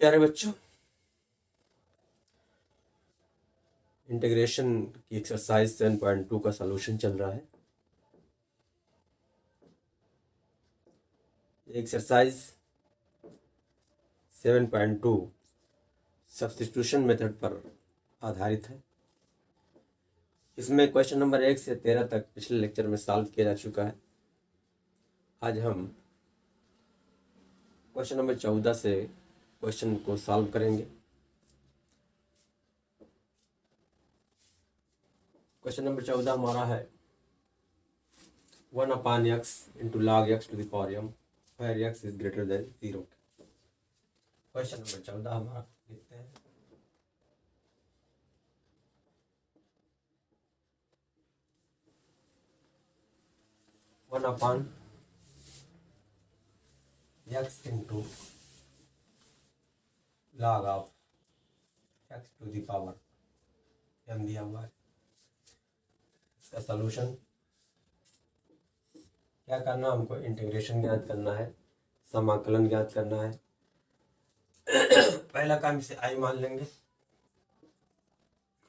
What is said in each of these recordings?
प्यारे बच्चों, इंटीग्रेशन की एक्सरसाइज 7.2 का सलूशन चल रहा है। एक्सरसाइज 7.2 सब्स्टिट्यूशन मेथड पर आधारित है। इसमें क्वेश्चन नंबर 1 से 13 तक पिछले लेक्चर में सॉल्व किया जा चुका है। आज हम क्वेश्चन नंबर 14 से क्वेश्चन को सॉल्व करेंगे। क्वेश्चन नंबर 14 हमारा है 1/x into log x to the power m where x is greater than 0। Question number 14 हमारा लिखते हैं। One upon x into log of x to the power m दिया हुआ है। इसका सलूशन क्या करना, हमको इंटीग्रेशन ज्ञात करना है, समाकलन ज्ञात करना है। पहला काम इसे आई मान लेंगे।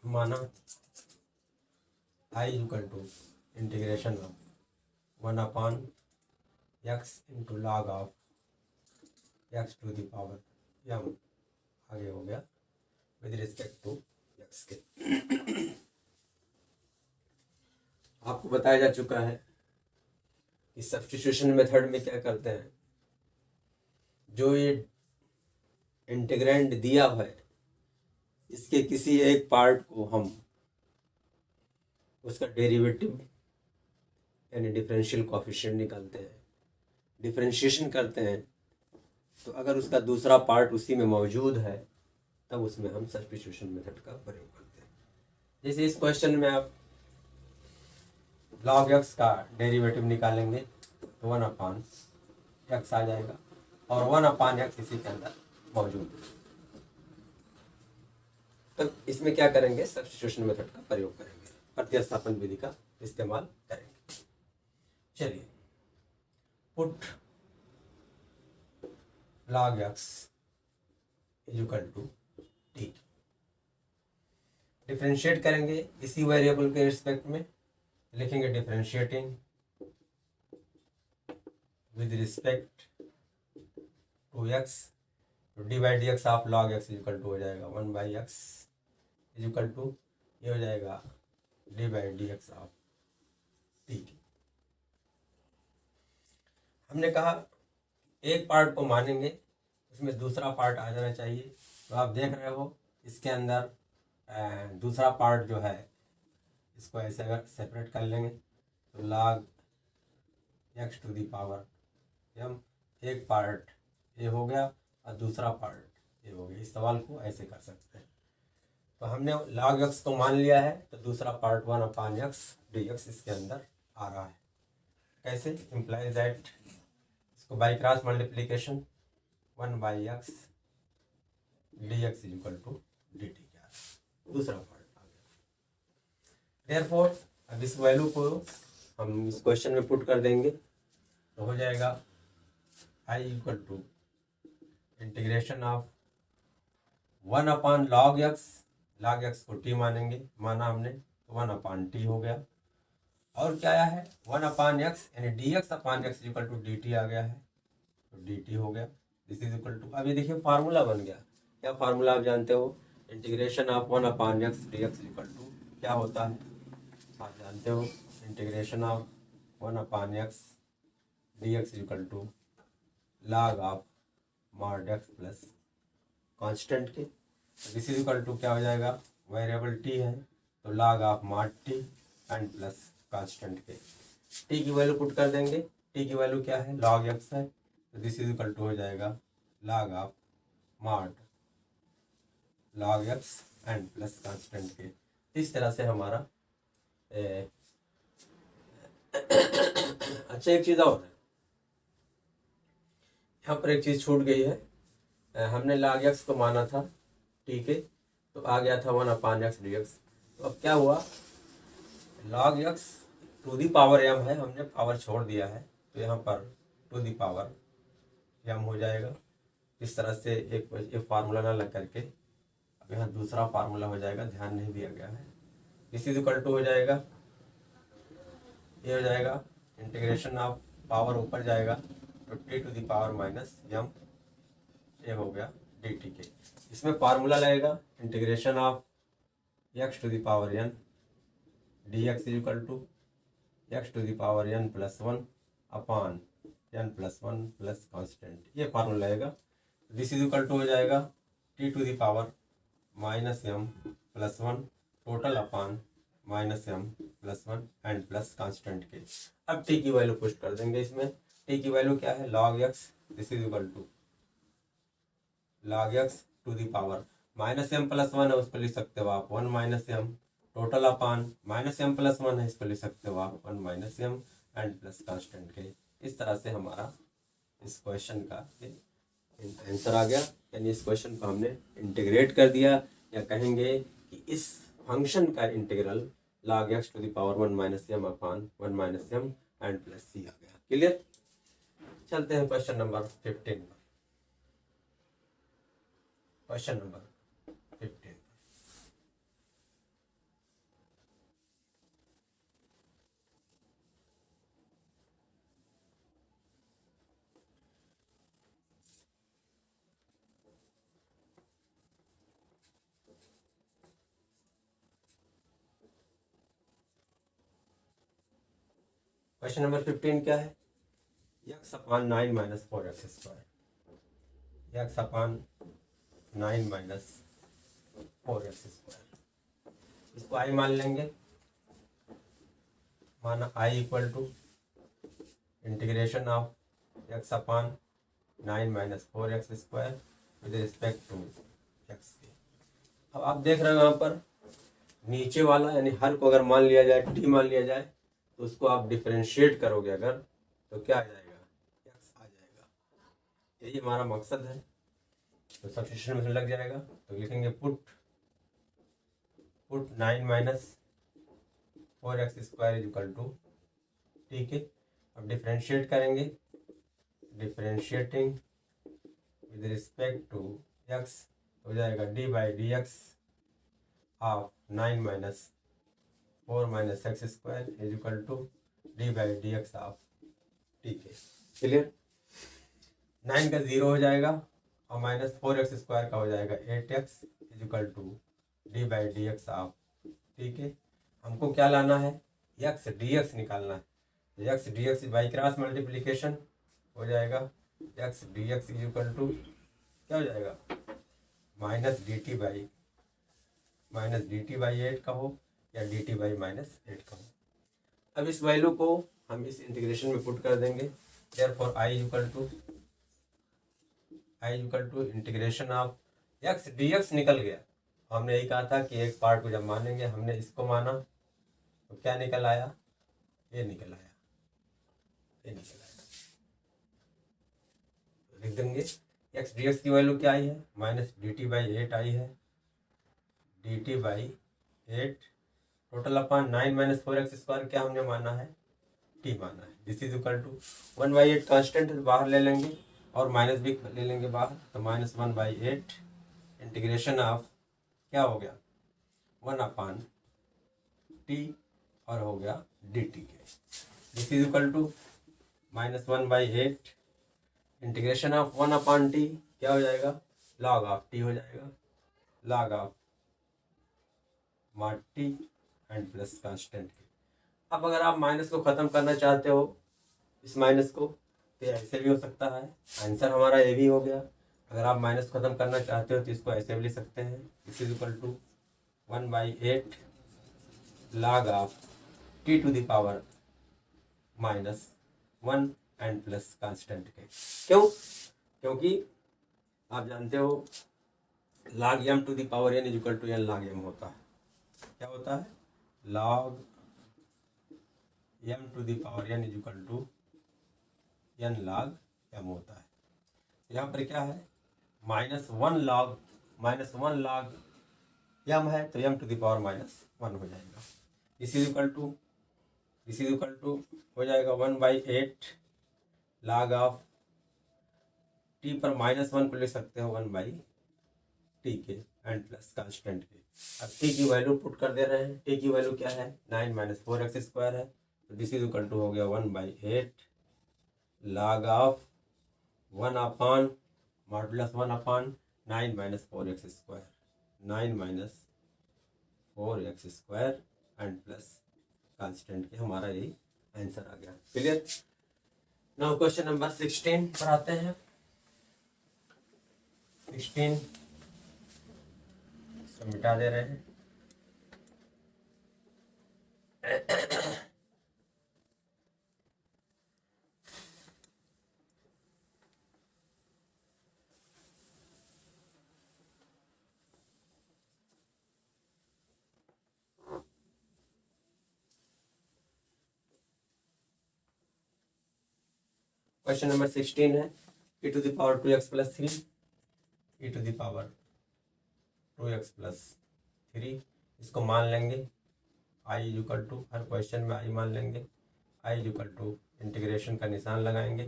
माना I equal to integration of 1/x into log of x to the power m आगे हो गया विद रिस्पेक्ट टू x के। आपको बताया जा चुका है कि सब्स्टिट्यूशन मेथड में क्या करते हैं, जो ये इंटीग्रेंड दिया हुआ है इसके किसी एक पार्ट को हम उसका डेरिवेटिव यानी डिफरेंशियल कोएफिशिएंट निकालते हैं, डिफरेंशिएशन करते हैं। तो अगर उसका दूसरा पार्ट उसी में मौजूद है तब उसमें हम सब्स्टिट्यूशन मेथड का प्रयोग करते हैं। जैसे इस क्वेश्चन में आप log x का डेरिवेटिव निकालेंगे तो 1/x आ जाएगा और 1/x इसी के अंदर मौजूद है। तो इसमें क्या करेंगे, सब्स्टिट्यूशन मेथड का प्रयोग करेंगे, प्रतिस्थापन विधि का इस्तेमाल करेंगे। चलिए, put log x is equal to t। Differentiate करेंगे इसी वेरिएबल के रिस्पेक्ट में, लिखेंगे differentiating with respect to x, D by D x of log x equal to हो जाएगा 1/x इज इक्वल टू ये हो जाएगा D by D x of t। हमने कहा एक पार्ट को मानेंगे, उसमें दूसरा पार्ट आ जाना चाहिए। तो आप देख रहे हो इसके अंदर दूसरा पार्ट जो है, इसको ऐसे अगर सेपरेट कर लेंगे तो log x to the power m, एक पार्ट ये हो गया और दूसरा पार्ट ये हो गया। इस सवाल को ऐसे कर सकते हैं। तो हमने log x को मान लिया है तो दूसरा पार्ट 1/x dx इसके अंदर आ रहा है। कैसे, इम्प्लाइज दैट इसको by cross multiplication 1/x dx is equal to dt क्या है, दूसरा पार्ट आ गया। देयरफॉर अब इस वैल्यू को हम इस क्वेश्चन में पुट कर देंगे तो हो जाएगा i equal to integration of 1/log x, log x को t मानेंगे, माना हमने तो 1/t हो गया। और क्या आया है 1/x यानी dx/x इक्वल टू dt आ गया है, तो dt हो गया। दिस इज इक्वल टू, अब ये देखिए फार्मूला बन गया। क्या फार्मूला आप जानते हो, integration of 1/x dx equal to क्या होता है, आप जानते हो, integration of 1/x dx equal to log of mod x plus constant के। दिस इज इक्वल टू क्या हो जाएगा, वेरिएबल t है तो log of mod t and plus constant के। t की वैल्यू पुट कर देंगे, t की वैल्यू क्या है, log x है, तो दिस इज इक्वल टू हो जाएगा log of mod log x and plus constant के। इस तरह से हमारा अच्छा, एक चीज़ और है, यहाँ पर एक चीज़ छूट गई है। हमने log x को माना था, ठीक है, तो आ गया था 1/x dx। तो अब क्या हुआ, log x to the power m है, हमने पावर छोड़ दिया है तो यहाँ पर टू दी पावर m हो जाएगा। इस तरह से एक फार्मूला ना लग करके अब यहाँ दूसरा फार्मूला हो जाएगा, ध्यान नहीं दिया गया है। दिस इज इक्वल टू हो जाएगा, ये हो जाएगा इंटीग्रेशन ऑफ पावर ऊपर जाएगा तो T to the power minus M, ये हो गया डी टी के। इसमें फार्मूला लगेगा integration of X to the power N D x is equal to X to the power N plus one upon N plus one plus constant, ये formula लगेगा। This is equal to हो जाएगा T to the power minus M plus one total upon minus M plus one and plus constant के। अब T की value put कर देंगे इसमें। टी की वैल्यू क्या है, log x, this is equal to log x to the power minus M plus one है, उसको लिख सकते हो आप one minus m total upon minus M plus one है, इसको लिख सकते हो आप one minus M and plus constant के। इस तरह से हमारा इस क्वेश्चन का आंसर आ गया, यानी इस क्वेश्चन को हमने इंटीग्रेट कर दिया, या कहेंगे कि इस फंक्शन का integral log x to the power one minus M upon one minus M and plus C आ गया। क्लियर। चलते हैं क्वेश्चन नंबर 15 पर। क्वेश्चन नंबर 15 क्वेश्चन नंबर 15 क्या है, X upon 9 minus 4x square, X upon 9 minus 4x square, इसको I मान लेंगे। माना I equal to integration of X upon 9 minus 4x square with respect to X के। अब आप देख रहे हो यहाँ पर नीचे वाला यानी हर को अगर मान लिया जाए, टी मान लिया जाए, तो उसको आप डिफरेंशिएट करोगे अगर, तो क्या आ जाएगा, एक्स आ जाएगा। यही हमारा मकसद है, तो सब्स्टिट्यूशन में लग जाएगा। तो लिखेंगे put 9 minus 4x square is equal to, ठीक है। अब डिफरेंशिएट करेंगे, differentiating with respect to x हो जाएगा D by D x of 9 minus 4 minus x square is equal to D by D x of, ठीक है। क्लियर। 9 का 0 हो जाएगा और माइनस 4x स्क्वायर का हो जाएगा 8x is equal to D by D x of, ठीक है। हमको क्या लाना है, एक्स डी एक्स निकालना है। X D x by cross multiplication हो जाएगा, x D x is equal to क्या हो जाएगा, माइनस डी टी बाई 8 का हो या डी टी बाई माइनस 8 का हो। अब इस वैल्यू को हम इस इंटीग्रेशन में पुट कर देंगे। Therefore I equal to integration of x D x निकल गया। हमने यही कहा था कि एक पार्ट को जब मानेंगे, हमने इसको माना तो क्या निकल आया, ये निकल आया, ये निकल आया। लिख देंगे एक्स डी एक्स की वैल्यू क्या आई है, माइनस डी टी बाई 8 आई है, d t by 8 total upon 9 minus 4x square क्या हमने माना है, टी माना है। This is equal to 1/8 constant बाहर ले लेंगे और माइनस भी ले लेंगे बाहर, तो माइनस 1/8 इंटीग्रेशन ऑफ क्या हो गया 1 अपॉन टी और हो गया डी टी के। This is equal to minus 1/8 integration of 1 upon t क्या हो जाएगा, लॉग ऑफ टी हो जाएगा, log of mod t and plus constant के। अब अगर आप माइनस को ख़त्म करना चाहते हो, इस माइनस को, तो ऐसे भी हो सकता है। आंसर हमारा ये भी हो गया। अगर आप माइनस ख़त्म करना चाहते हो तो इसको ऐसे भी लिख सकते हैं, this is equal to 1/8 log of t to the power minus 1 and plus constant के। क्यों, क्योंकि आप जानते हो log m to the power n is equal to n log m होता है। क्या होता है, log m to the power n is equal to n log m होता है। यहाँ पर क्या है, माइनस वन लॉग m है, तो m टू द पावर -1 हो जाएगा। दिस इज इक्वल टू हो जाएगा 1/8 log ऑफ t टी पर -1 को लिख सकते हो 1/t के एंड प्लस कांस्टेंट के। अब टी की वैल्यू पुट कर दे रहे हैं। टी की वैल्यू क्या है, 9 - 4x² है, तो दिस इज इक्वल टू हो गया 1/8 log of 1/(1/9 - 4x², 9 - 4x² and plus constant के। हमारा यही आंसर आ गया। क्लियर। नाउ क्वेश्चन नंबर 16 पर आते हैं। 16 इसको मिटा दे रहे हैं। क्वेश्चन नंबर 16 है e to the power 2x + 3, e to the power 2x + 3। इसको मान लेंगे i इक्वल टू, हर क्वेश्चन में i मान लेंगे, i इक्वल टू इंटीग्रेशन का निशान लगाएंगे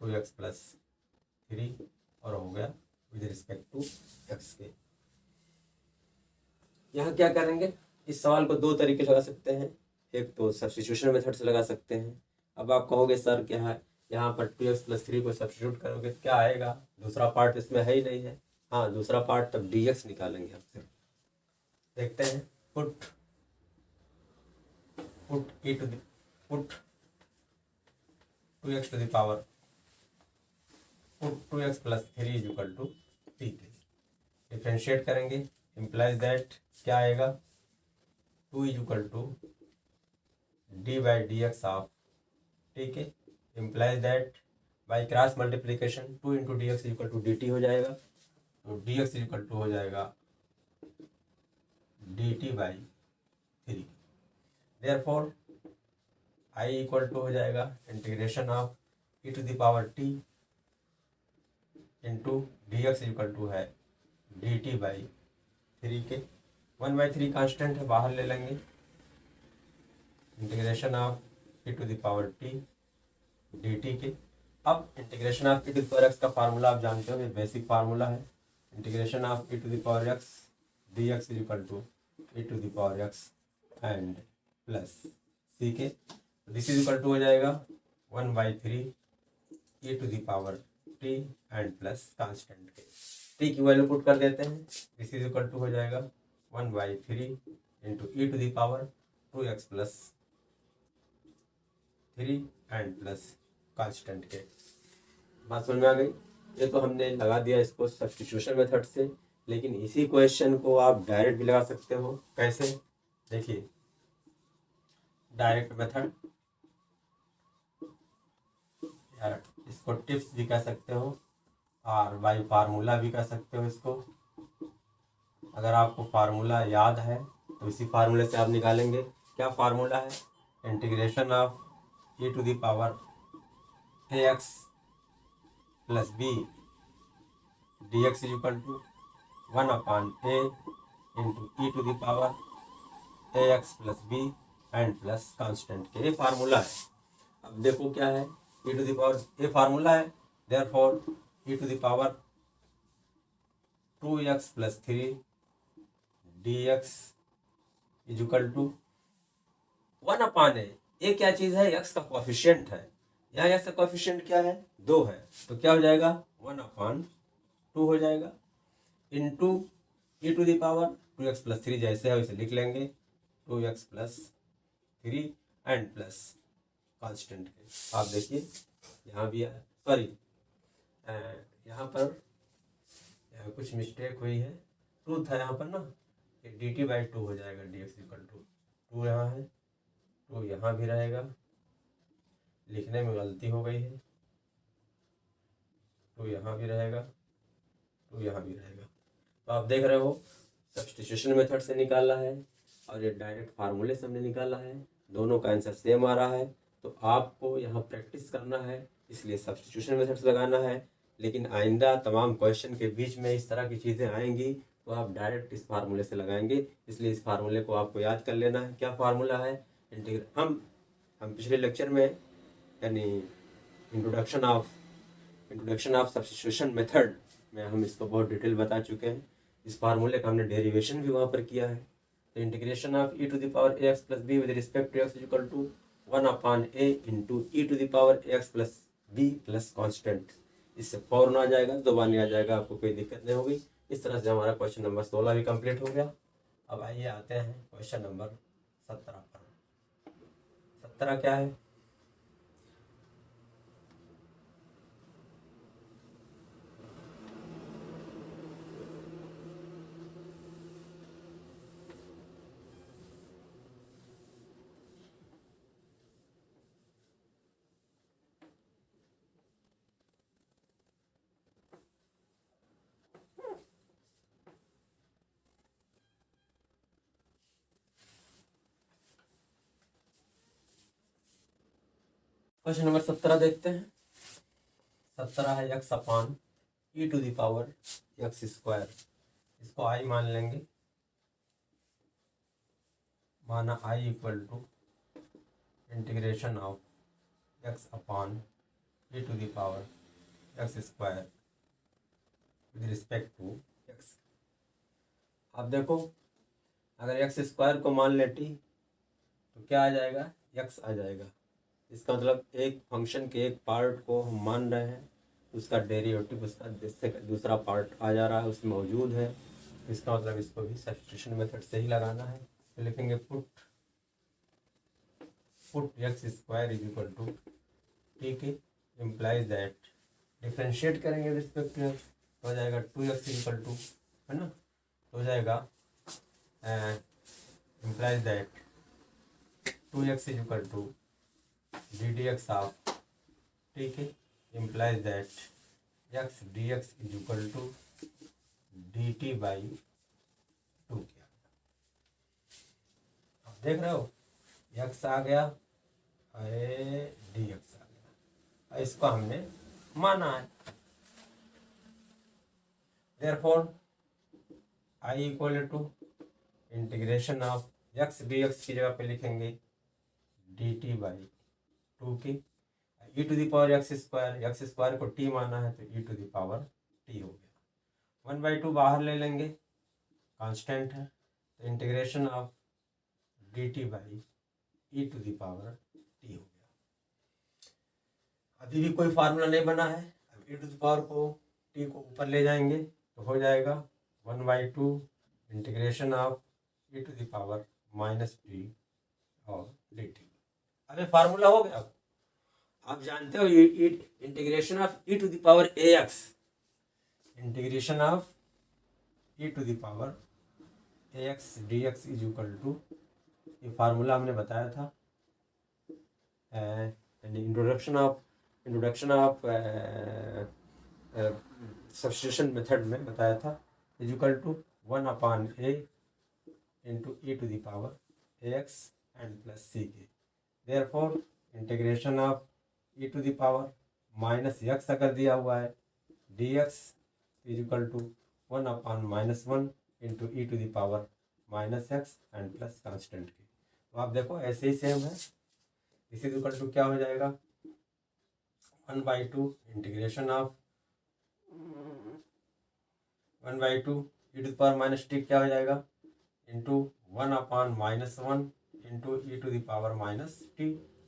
2x + 3 और हो गया विद रिस्पेक्ट टू x के। यहाँ क्या करेंगे, इस सवाल को दो तरीके से लगा सकते हैं। एक तो सब्स्टिट्यूशन मेथड से लगा सकते हैं। अब आप कहोगे सर क्या है, यहाँ पर 2x + 3 को सब्स्टिट्यूट करोगे क्या आएगा, दूसरा पार्ट इसमें है ही नहीं है। हाँ, दूसरा पार्ट तब dx निकालेंगे आपसे। देखते हैं। Put put 2x to the power 2x + 3 is equal to t के। डिफ्रेंशिएट करेंगे, इम्प्लाइज दैट क्या आएगा, 2 is equal to d/dx of, ठीक है। Implies that by cross multiplication 2 × dx equal to dt हो जाएगा, तो dx इक्वल टू हो जाएगा dt/3। Therefore i equal to हो जाएगा integration of e to the power t into dx equal to है dt/3 के। 1/3 कांस्टेंट है, बाहर ले लेंगे। Integration of e to the power t dt के। अब integration of e to the power x का फार्मूला आप जानते हो, ये बेसिक फार्मूला है। Integration of e to the power x dx is equal to e to the power x and plus c के। This is equal to हो जाएगा 1/3 e to the power t and plus constant के। t की value put कर देते हैं। This is equal to हो जाएगा 1/3 into e to the power 2x + 3 and plus constant के। बात समझ में आ गई। ये तो हमने लगा दिया इसको सब्स्टिट्यूशन मेथड से, लेकिन इसी क्वेश्चन को आप डायरेक्ट भी लगा सकते हो। कैसे, देखिए, डायरेक्ट मेथड, यार इसको टिप्स भी कह सकते हो और बाई फार्मूला भी कह सकते हो इसको। अगर आपको फार्मूला याद है तो इसी फार्मूले से आप निकालेंगे। क्या फार्मूला है, integration of e to the power ax + b dx is equal to 1/a into e to the power ax + b and plus constant के। ये फार्मूला है। अब देखो क्या है, e टू द पावर, ये फार्मूला है। Therefore e to the power 2x + 3 dx is equal to 1/a। ये क्या चीज़ है, x का कोएफिशिएंट है। यहाँ x का कोएफिशिएंट क्या है, 2 है, तो क्या हो जाएगा 1/2 हो जाएगा into e to the power 2x + 3 जैसे है वैसे लिख लेंगे, 2x + 3 एंड प्लस कांस्टेंट के। आप देखिए यहाँ भी है, सॉरी यहाँ पर कुछ मिस्टेक हुई है, 2 था यहाँ पर ना, dt/2 हो जाएगा, dx इक्वल टू 2 यहाँ है, 2 यहाँ भी रहेगा, लिखने में गलती हो गई है, 2 यहाँ भी रहेगा, 2 यहाँ भी रहेगा। तो आप देख रहे हो सब्स्टिट्यूशन मेथड से निकाला है और ये डायरेक्ट फार्मूले से हमने निकाला है, दोनों का आंसर सेम आ रहा है। तो आपको यहाँ प्रैक्टिस करना है, इसलिए सब्स्टिट्यूशन मेथड से लगाना है। लेकिन आइंदा तमाम क्वेश्चन के बीच में इस तरह की चीज़ें आएंगी तो आप डायरेक्ट इस फार्मूले से लगाएंगे, इसलिए इस फार्मूले को आपको याद कर लेना है। क्या फार्मूला है, हम पिछले लेक्चर में यानी introduction of introduction of substitution method में हम इसको बहुत डिटेल बता चुके हैं। इस फार्मूले का हमने डेरिवेशन भी वहाँ पर किया है। तो integration of e to the power ax plus b with respect to x is equal to 1/a into e to the power ax plus b plus constant. इससे फौरन आ जाएगा, दोबारा नहीं आ जाएगा, आपको कोई दिक्कत नहीं होगी। इस तरह से हमारा क्वेश्चन नंबर 16 भी कंप्लीट हो गया। अब आइए आते हैं क्वेश्चन नंबर 17 पर। 17 क्या है? क्वेश्चन नंबर 17 देखते हैं। 17 है x upon e to the power x square. इसको i मान लेंगे, माना i equal to integration of x upon e to the power x square with respect to x। अब देखो, अगर x स्क्वायर को मान ले t तो क्या आ जाएगा? x आ जाएगा। इसका मतलब एक फंक्शन के एक पार्ट को हम मान रहे हैं, उसका डेरिवेटिव उसका जिससे दूसरा पार्ट आ जा रहा है उसमें मौजूद है। इसका मतलब इसको भी सब्स्टिट्यूशन मेथड से ही लगाना है। तो लिखेंगे put x square is equal to ठीक है, इम्प्लाइज दैट, डिफ्रेंशिएट करेंगे रिस्पेक्ट टू x तो हो जाएगा 2x इक्वल टू, है ना, तो हो जाएगा implies that 2x is equal to d d x of ठीक है, implies that x D x is equal to D t by 2। क्या अब देख रहे हो, एक्स आ गया, अरे डी एक्स आ गया, इसको हमने माना है। Therefore I equal to integration of x D x की जगह पे लिखेंगे डी टी बाई 2 की e to the power x square को t माना है तो e to the power t हो गया। 1/2 बाहर ले लेंगे, कांस्टेंट है, तो integration of dt by e to the power t हो गया। अभी भी कोई फार्मूला नहीं बना है। अब e टू द पावर को t को ऊपर ले जाएंगे तो हो जाएगा 1/2 integration of e to the power minus t और dt। अबे फार्मूला हो गया। आप जानते हो integration of e to the power ax, integration of e to the power ax dx is equal to, ये फार्मूला हमने बताया था इंट्रोडक्शन ऑफ सब्स्टिट्यूशन मेथड में बताया था, is equal to 1/a into e to the power ax and plus c के। Therefore, integration of e to the power minus x अगर दिया हुआ है dx is equal to 1/-1 into e to the power minus x and plus constant के। तो आप देखो ऐसे ही सेम है, इसी इक्वल टू क्या हो जाएगा 1/2 integration of 1/2 e to the power minus t क्या हो जाएगा into 1/-1 into e to the power minus t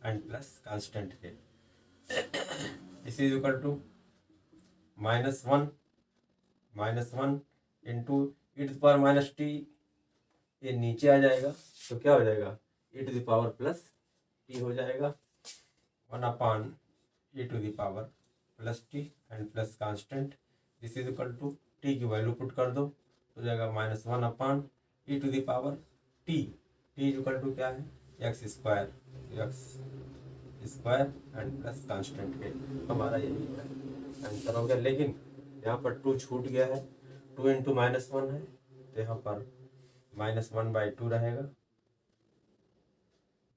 and plus constant के। This is equal to -1 into e to the power minus t, ये नीचे आ जाएगा तो क्या हो जाएगा e to the power plus t हो जाएगा 1/e to the power plus t and plus constant. This is equal to t की वैल्यू पुट कर दो तो जाएगा -1/e to the power t equal to क्या है x square and plus constant के। हमारा यही आंसर हो गया। लेकिन यहाँ पर 2 छूट गया है, 2 इंटू -1 है तो यहाँ पर -1/2 रहेगा,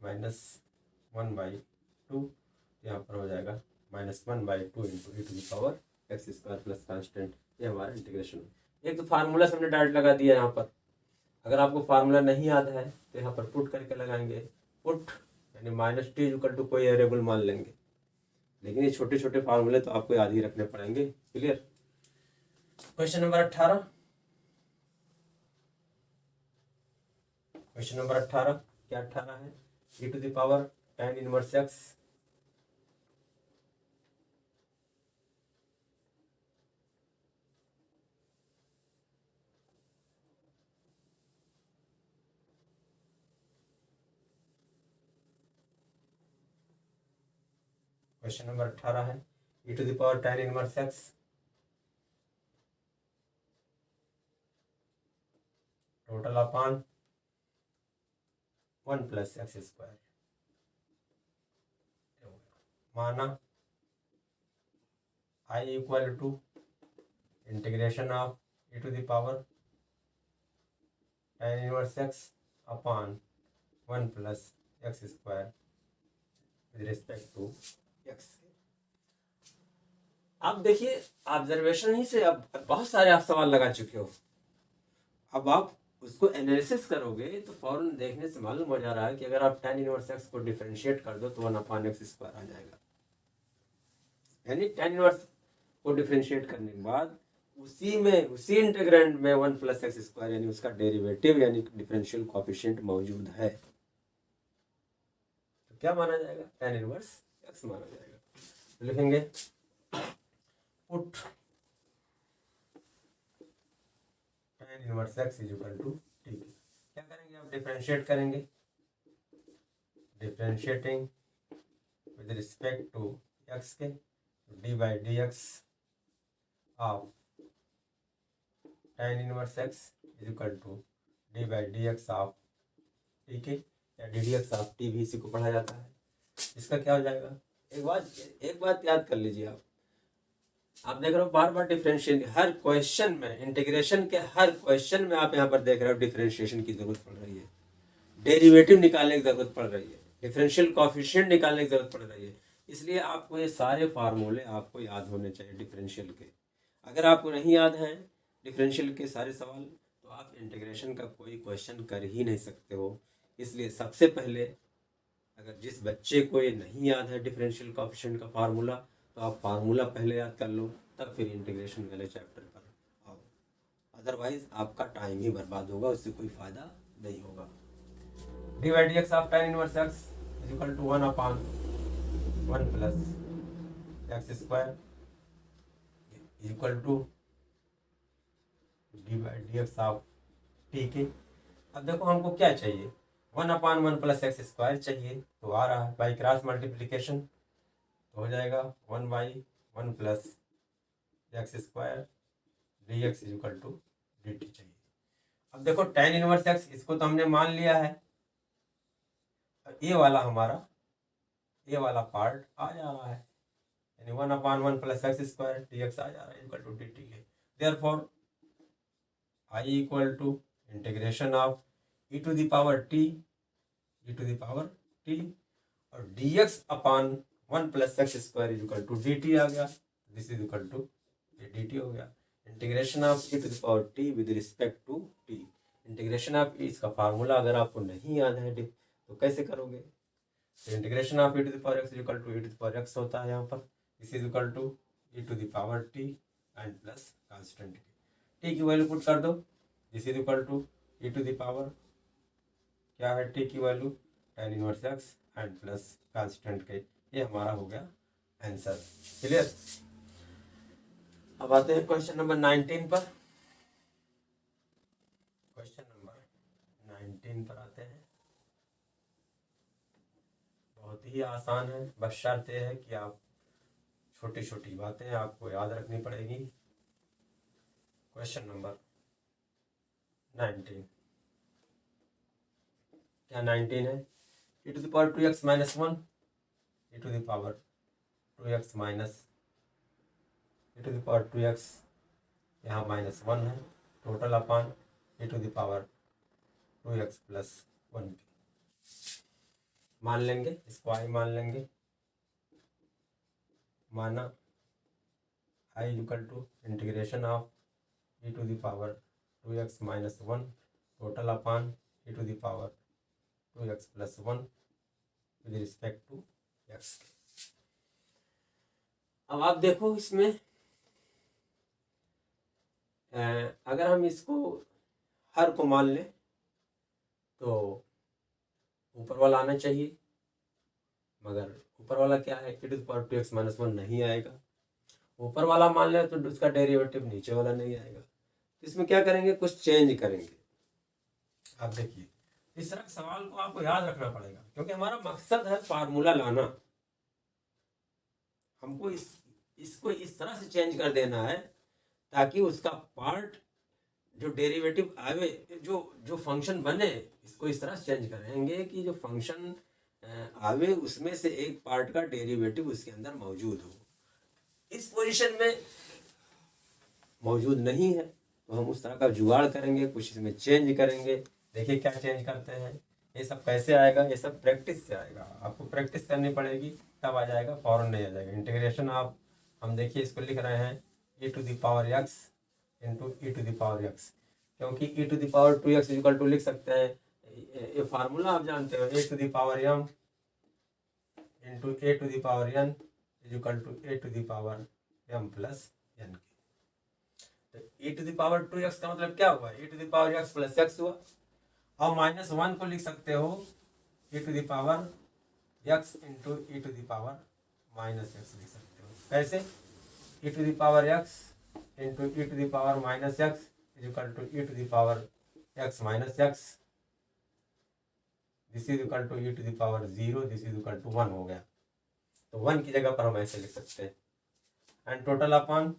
-1/2 यहाँ पर हो जाएगा -1/2 into e to the power x square plus constant. ये हमारा इंटीग्रेशन। एक तो फार्मूला से हमने डायरेक्ट लगा दिया यहाँ पर। अगर आपको फार्मूला नहीं याद है तो यहाँ पर पुट करके लगाएंगे, पुट यानी -t इक्वल टू कोई वेरिएबल मान लेंगे, लेकिन ये छोटे छोटे फार्मूले तो आपको याद ही रखने पड़ेंगे। Clear. Question number 18। Question number 18 क्या 18 है? e to the power tan inverse x question number 18 है e to the power tan inverse x total upon 1 plus x square. माना i equal to integration of e to the power tan inverse x upon 1 plus x square with respect to x। आप देखिए observation ही से अब बहुत सारे आप सवाल लगा चुके हो। अब आप उसको एनालिसिस करोगे तो फौरन देखने से मालूम हो जा रहा है कि अगर आप tan इनवर्स x को डिफरेंशिएट कर दो तो 1 अपॉन एक्स स्क्वायर आ जाएगा। यानी tan इनवर्स को डिफरेंशिएट करने के बाद उसी इंटीग्रैंड में 1 प्लस एक्स स्क्वायर यानी उसका डेरिवेटिव यानी डिफरेंशियल कोएफिशिएंट मौजूद है। तो क्या माना जाएगा? tan इनवर्स x माना जाएगा। तो लिखेंगे put tan inverse x is equal to t. क्या करेंगे? आप डिफरेंशिएट करेंगे। Differentiating with respect to x के d by D x of tan inverse x is equal to D by D x of T के या d d x of t भी इसी को पढ़ा जाता है। इसका क्या हो जाएगा? एक बात याद कर लीजिए। आप देख रहे हो बार बार डिफरेंशिएशन हर क्वेश्चन में, इंटीग्रेशन के हर क्वेश्चन में आप यहाँ पर देख रहे हो डिफरेंशिएशन की जरूरत पड़ रही है, डेरिवेटिव निकालने की जरूरत पड़ रही है, डिफरेंशियल कोएफिशिएंट निकालने की जरूरत पड़ रही है। इसलिए आपको ये सारे फार्मूले आपको याद होने चाहिए डिफरेंशियल के। अगर आपको नहीं याद हैं डिफरेंशियल के सारे सवाल तो आप इंटीग्रेशन का कोई क्वेश्चन कर ही नहीं सकते हो। इसलिए सबसे पहले अगर जिस बच्चे को ये नहीं याद है डिफरेंशियल कोएफिशिएंट का फार्मूला तो आप फार्मूला पहले याद कर लो, तब फिर इंटीग्रेशन वाले चैप्टर पर आओ। अदरवाइज आपका टाइम ही बर्बाद होगा, उससे कोई फायदा नहीं होगा। D by D x of tan inverse x is equal to 1 upon 1 plus x square is equal to D by D x of T के। अब देखो हमको क्या चाहिए? 1 अपॉन 1 प्लस एक्स स्क्वायर चाहिए, तो आ रहा है बाई क्रॉस मल्टीप्लीकेशन तो हो जाएगा 1 by 1 plus x square D x is equal to D t चाहिए। अब देखो tan इनवर्स x इसको तो हमने मान लिया है, ये वाला हमारा ये वाला पार्ट आ जा रहा है यानी 1 upon 1 plus x square D X आ जा रहा है इक्वल टू डी टी है। Therefore I equal to integration of E to the power T और D x upon 1 plus x square is equal to D T आ गया। This is equal to D T हो गया। Integration of E to the power T with respect to T. Integration of इसका formula अगर आपको नहीं याद है तो कैसे करोगे? तो integration of E to the power x is equal to e to the power x होता है यहाँ पर। This is equal to e to the power t and plus constant t की वैल्यू पुट कर दो। This is equal to e to the power क्या है t की value tan inverse x and plus constant के। ये हमारा हो गया आंसर। क्लियर। अब आते हैं क्वेश्चन नंबर 19 पर। क्वेश्चन नंबर 19 पर आते हैं। बहुत ही आसान है, बस शर्त यह है कि आप छोटी छोटी बातें आपको याद रखनी पड़ेगी। क्वेश्चन नंबर 19 क्या 19 है? e to the power 2x minus 1 e to the power 2x minus e to the power 2x यहाँ माइनस 1 है total upon e to the power 2x plus 1 मान लेंगे, इसको आई मान लेंगे। माना I equal to integration of e to the power 2x minus 1 total upon e to the power 2x plus 1 with respect to x। अब आप देखो इसमें अगर हम इसको हर को मान लें तो ऊपर वाला आना चाहिए, मगर ऊपर वाला क्या है, e⁻2x-1 नहीं आएगा। ऊपर वाला मान लें तो उसका डेरिवेटिव नीचे वाला नहीं आएगा। तो इसमें क्या करेंगे, कुछ चेंज करेंगे। आप देखिए इस तरह के सवाल को आपको याद रखना पड़ेगा, क्योंकि हमारा मकसद है फार्मूला लाना। हमको इसको इस तरह से चेंज कर देना है ताकि उसका पार्ट जो डेरिवेटिव आवे, जो फंक्शन बने, इसको इस तरह से चेंज करेंगे कि जो फंक्शन आवे उसमें से एक पार्ट का डेरिवेटिव उसके अंदर मौजूद हो। इस पोजीशन में मौजूद नहीं है तो हम उस तरह का जुगाड़ करेंगे, कुछ इसमें चेंज करेंगे। देखिए क्या चेंज करते हैं। ये सब कैसे आएगा, ये सब प्रैक्टिस से आएगा। आपको प्रैक्टिस करनी पड़ेगी तब आ जाएगा, फौरन नहीं आ जाएगा। इंटीग्रेशन आप हम देखिए इसको लिख रहे हैं e⁻x इंटू e⁻x, क्योंकि e⁻2x इक्वल टू लिख सकते हैं, ये फार्मूला आप जानते हो, a⁻m into a⁻n equal to a⁻m plus n। तो e⁻2x का मतलब क्या हुआ, e⁻x प्लस x हुआ। और -1 को लिख सकते हो e⁻x इंटू e⁻−x लिख सकते हो। कैसे, e⁻x into e⁻−x equal to e⁻x-x, this is equal to e⁻0, this is equal to 1 हो गया। तो 1 की जगह पर हम ऐसे लिख सकते हैं। एंड टोटल अपॉन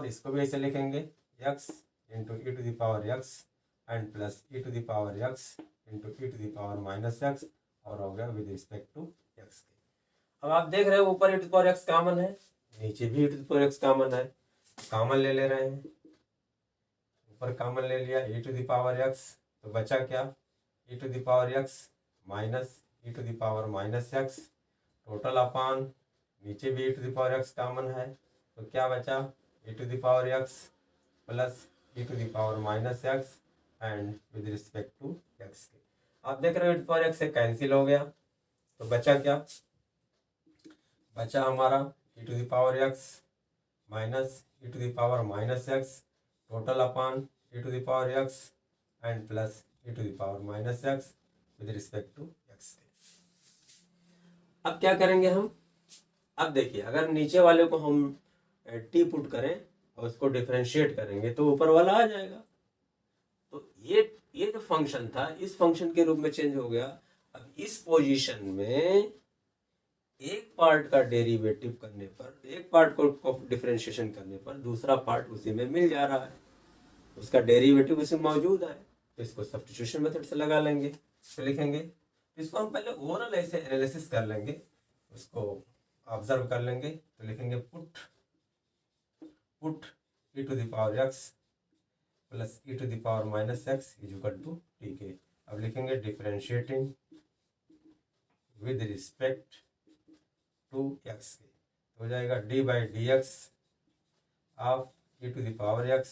इसको भी ऐसे लिखेंगे, x into e⁻x and plus e⁻x into e⁻−x, और हो गया विद रिस्पेक्ट टू x के। अब आप देख रहे हो ऊपर e⁻x कॉमन है, नीचे भी e⁻x कॉमन है, कॉमन ले रहे हैं। ऊपर कॉमन ले लिया e⁻x, तो बचा क्या, e⁻x minus e⁻−x, total upon नीचे भी e⁻x कॉमन है, तो क्या बचा e⁻x plus e⁻−x and with respect to x के। आप देख रहे हो e⁻x से कैंसिल हो गया, तो बचा क्या, बचा हमारा e⁻x minus e⁻−x, total upon e⁻x and plus e⁻−x with respect to x के। अब क्या करेंगे हम, अब देखिए अगर नीचे वाले को हम टी पुट करें और उसको डिफरेंशिएट करेंगे तो ऊपर वाला आ जाएगा। तो ये जो फंक्शन था इस फंक्शन के रूप में चेंज हो गया। अब इस पोजीशन में एक पार्ट का डेरिवेटिव करने पर, एक पार्ट को डिफरेंशिएशन करने पर दूसरा पार्ट उसी में मिल जा रहा है, उसका डेरिवेटिव उसमें मौजूद है। तो इसको सब्स्टिट्यूशन मेथड से लगा लेंगे, तो लिखेंगे, इसको हम पहले ओवरऑल ऐसे एनालिसिस कर लेंगे, उसको ऑब्जर्व कर लेंगे। तो लिखेंगे put e⁻x plus e⁻−x is equal to T के। अब लिखेंगे differentiating with respect to x के, तो हो जाएगा d/dx of e⁻x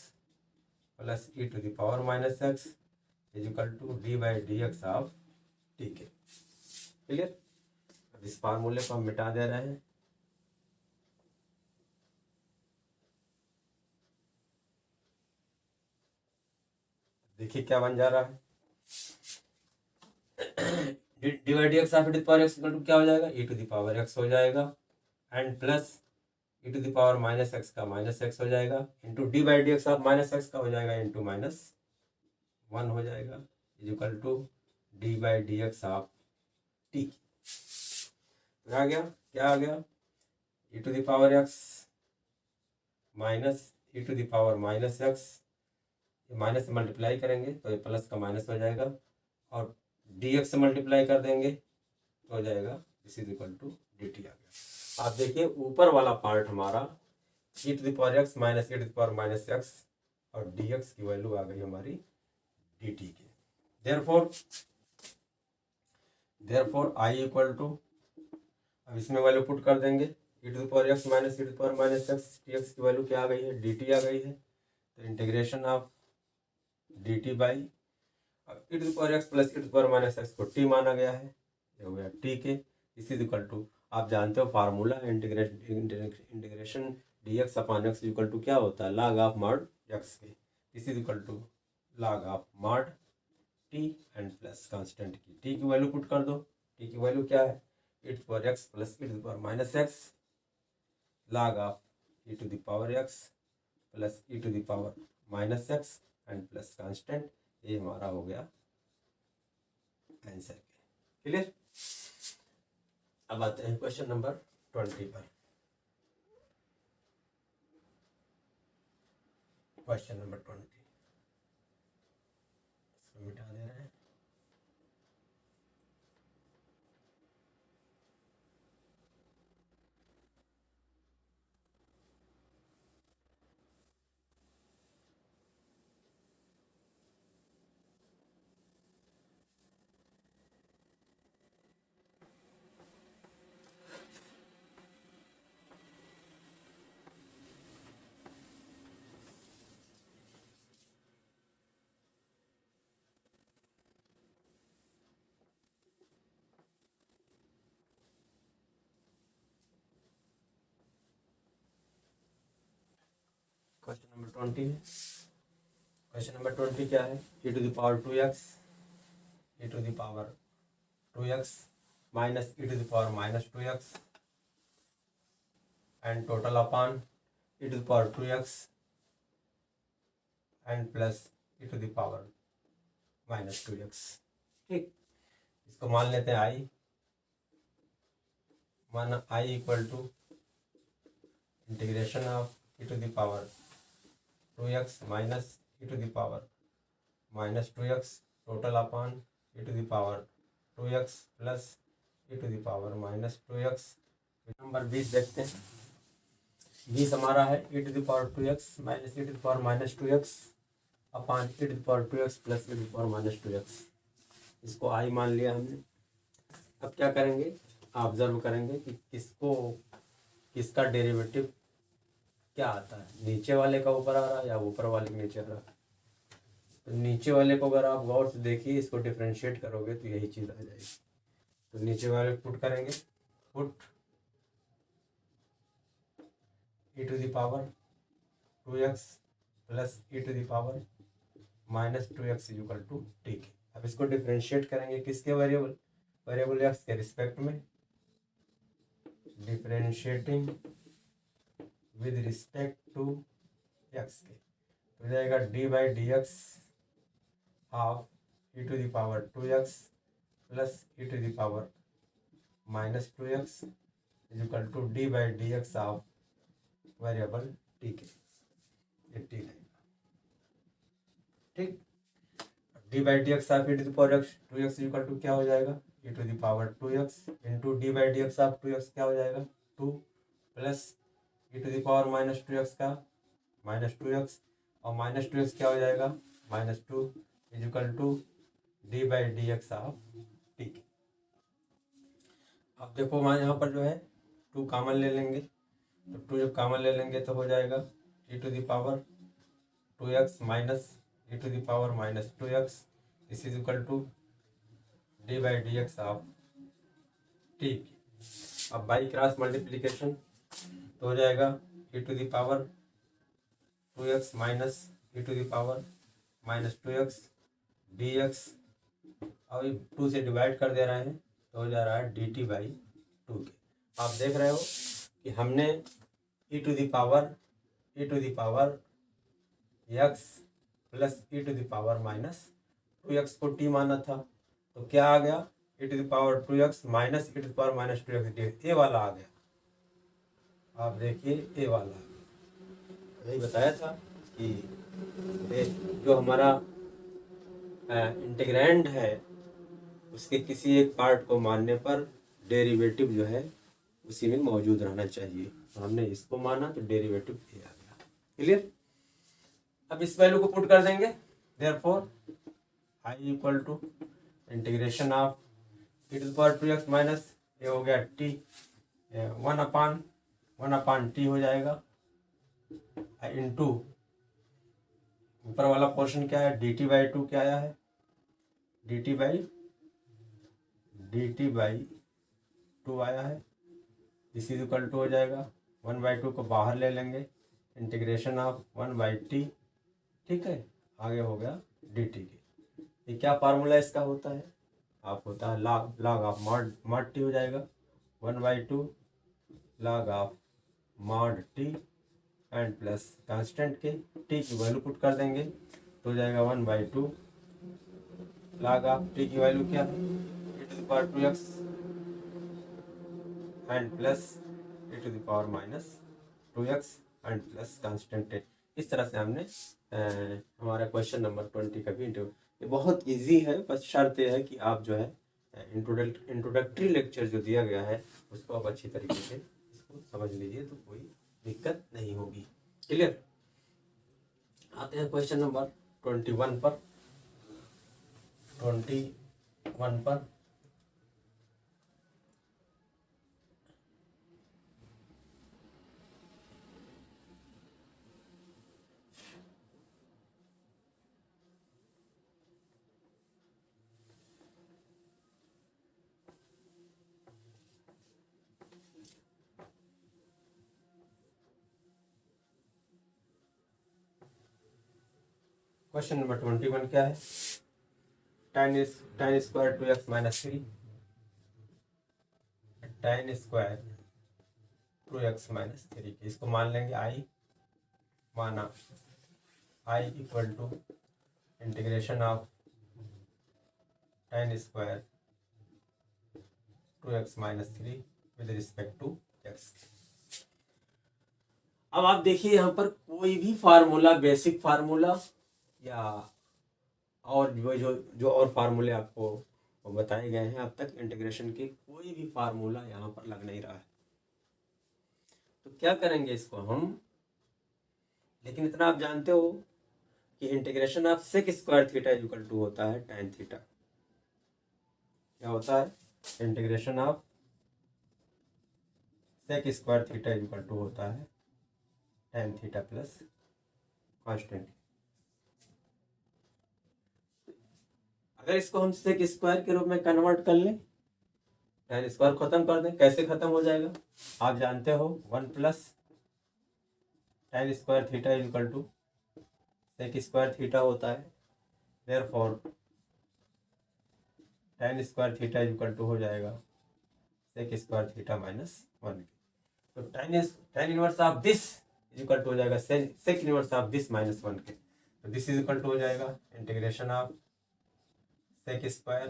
plus e⁻−x is equal to d/dx of T के। क्लियर। अब इस फार्मूले को हम मिटा दे रहे हैं। देखिए क्या बन जा रहा है, d/dx of e⁻x equal to क्या हो जाएगा, e⁻x हो जाएगा एंड प्लस e⁻−x का -x हो जाएगा इंटू d/dx ऑफ -x का हो जाएगा इंटू -1 हो जाएगा is equal to d/dx of t। आ गया, क्या आ गया, e⁻x माइनस e⁻−x, माइनस से मल्टीप्लाई करेंगे तो ये प्लस का माइनस हो जाएगा, और dx से मल्टीप्लाई कर देंगे तो हो जाएगा this is equal to dt आ गया। आप देखिए ऊपर वाला पार्ट हमारा e⁻x माइनस e⁻−x और dx की वैल्यू आ गई हमारी dt की। देयरफॉर I इक्वल टू, अब इसमें वैल्यू पुट कर देंगे, e⁻x माइनस e⁻−x, dx की वैल्यू क्या आ गई है, dt आ गई है। तो integration of dt by e⁻x plus e⁻−x को t माना गया है, ये हो गया t के, इस इज इक्वल टू, आप जानते हो formula integration dx upon x equal to क्या होता है, log ऑफ मॉड x के, this is equal to log of mod t and plus constant की t की वैल्यू पुट कर दो। t की वैल्यू क्या है, e to power x plus e to power minus x log of e to the power x plus e to the power minus x and plus constant. ये हमारा हो गया answer. Clear. अब आते हैं क्वेश्चन नंबर 20 पर। Question number 20 इसको मिटा दे रहे हैं। क्वेश्चन नंबर 20 है। क्वेश्चन नंबर 20 क्या है, e to the power 2x e to the power 2x minus e to the power minus 2x and total upon e to the power 2x and plus e to the power minus 2x। ठीक, इसको मान लेते हैं i, माना i equal to integration of e to the power 2x minus e to the power minus 2x total upon e to the power 2x plus e to the power minus 2x। Number 20 देखते हैं। 20 हमारा है e to the power 2x minus e to the power minus 2x upon e to the power 2x plus e to the power minus 2x। इसको i मान लिया हमने। अब क्या करेंगे, ऑब्जर्व करेंगे कि किसका डेरिवेटिव क्या आता है, नीचे वाले का ऊपर आ रहा है या ऊपर वाले के नीचे आ रहा है। तो नीचे वाले को अगर आप गौर से देखिए, इसको डिफ्रेंशिएट करोगे तो यही चीज़ आ जाएगी। तो नीचे वाले पुट करेंगे, put e to the power 2x plus e to the power minus 2x equal to ठीक है। अब इसको डिफ्रेंशिएट करेंगे किसके वेरिएबल x के रिस्पेक्ट में, differentiating with respect to x के, तो जाएगा d by D x of e to the power 2x plus e to the power minus 2x equal to d by D x of variable t के, ये t रहेगा। ठीक, d by D x of e to the power x 2x equal to क्या हो जाएगा, e to the power 2x into d by D x of 2x क्या हो जाएगा 2 plus e to the power minus 2x का minus 2x और minus 2x क्या हो जाएगा minus 2 equal to d by D x of t। अब देखो वहाँ यहाँ पर जो है 2 कॉमन ले लेंगे, तो 2 जब कॉमन ले लेंगे तो हो जाएगा e to the power 2x minus e to the power minus 2x this is equal to d by D x of t। अब बाई क्रॉस मल्टीप्लीकेशन तो हो जाएगा e to the power 2x minus e to the power minus 2x dx, अब 2 से divide कर दे रहे हैं तो हो जा रहा है dt बाई 2 के। आप देख रहे हो कि हमने e to the power x plus e to the power minus 2x को t माना था, तो क्या आ गया e to the power 2x minus e to the power minus 2x, ए वाला आ गया। आप देखिए ए वाला आ गया। यही बताया था कि जो हमारा इंटीग्रैंड है उसके किसी एक पार्ट को मानने पर डेरिवेटिव जो है उसी में मौजूद रहना चाहिए। तो हमने इसको माना तो डेरिवेटिव ए आ गया। क्लियर। अब इस वैल्यू को पुट कर देंगे, therefore i equal to integration of e to the power 2x minus ये हो गया t 1 अपान t हो जाएगा इंटू ऊपर वाला पोर्शन क्या है dt बाई 2 क्या आया है dt बाई 2 आया है दिस इज इक्वल टू हो जाएगा 1/2 को बाहर ले लेंगे, इंटीग्रेशन ऑफ 1/t, ठीक है, आगे हो गया dt के। ये क्या फार्मूला इसका होता है, आप होता है log ऑफ मॉड टी हो जाएगा 1/2 log of mod t and plus constant के टी की वैल्यू पुट कर देंगे तो हो जाएगा 1/2 log ऑफ टी की वैल्यू क्या है e⁻²x and plus e⁻−2x and plus constant टे। इस तरह से हमने हमारा क्वेश्चन नंबर 20 का भी इंटरव्यू। ये बहुत इजी है, बस शर्त यह है कि आप जो है इंट्रोडक्टरी लेक्चर जो दिया गया है उसको आप अच्छी तरीके से इसको समझ लीजिए तो कोई दिक्कत नहीं होगी। क्लियर। आते हैं क्वेश्चन नंबर 21 पर। 21 पर क्वेश्चन नंबर 21 क्या है, tan square 2x-3 tan square 2x-3 इसको मान लेंगे i, माना i equal to integration of tan square 2x-3 with respect to x। अब आप देखिए यहाँ पर कोई भी फार्मूला, बेसिक फार्मूला या और जो और फार्मूले आपको बताए गए हैं अब तक इंटीग्रेशन के, कोई भी फार्मूला यहाँ पर लग नहीं रहा है। तो क्या करेंगे इसको हम, लेकिन इतना आप जानते हो कि integration of sec square theta equal to होता है tan थीटा। क्या होता है, integration of sec square theta equal to होता है tan थीटा प्लस कांस्टेंट। अगर इसको हम सेक स्क्वायर के रूप में कन्वर्ट कर लें, tan स्क्वायर खत्म कर दें, कैसे खत्म हो जाएगा आप जानते हो, 1 plus tan square theta equal to sec square theta होता है। Therefore tan square theta equal to हो जाएगा सेक स्क्वायर थीटा -1। तो tan inverse of this equal to हो जाएगा सेक इनवर्स ऑफ दिस -1 के। तो दिस इज इक्वल टू हो जाएगा integration of sec square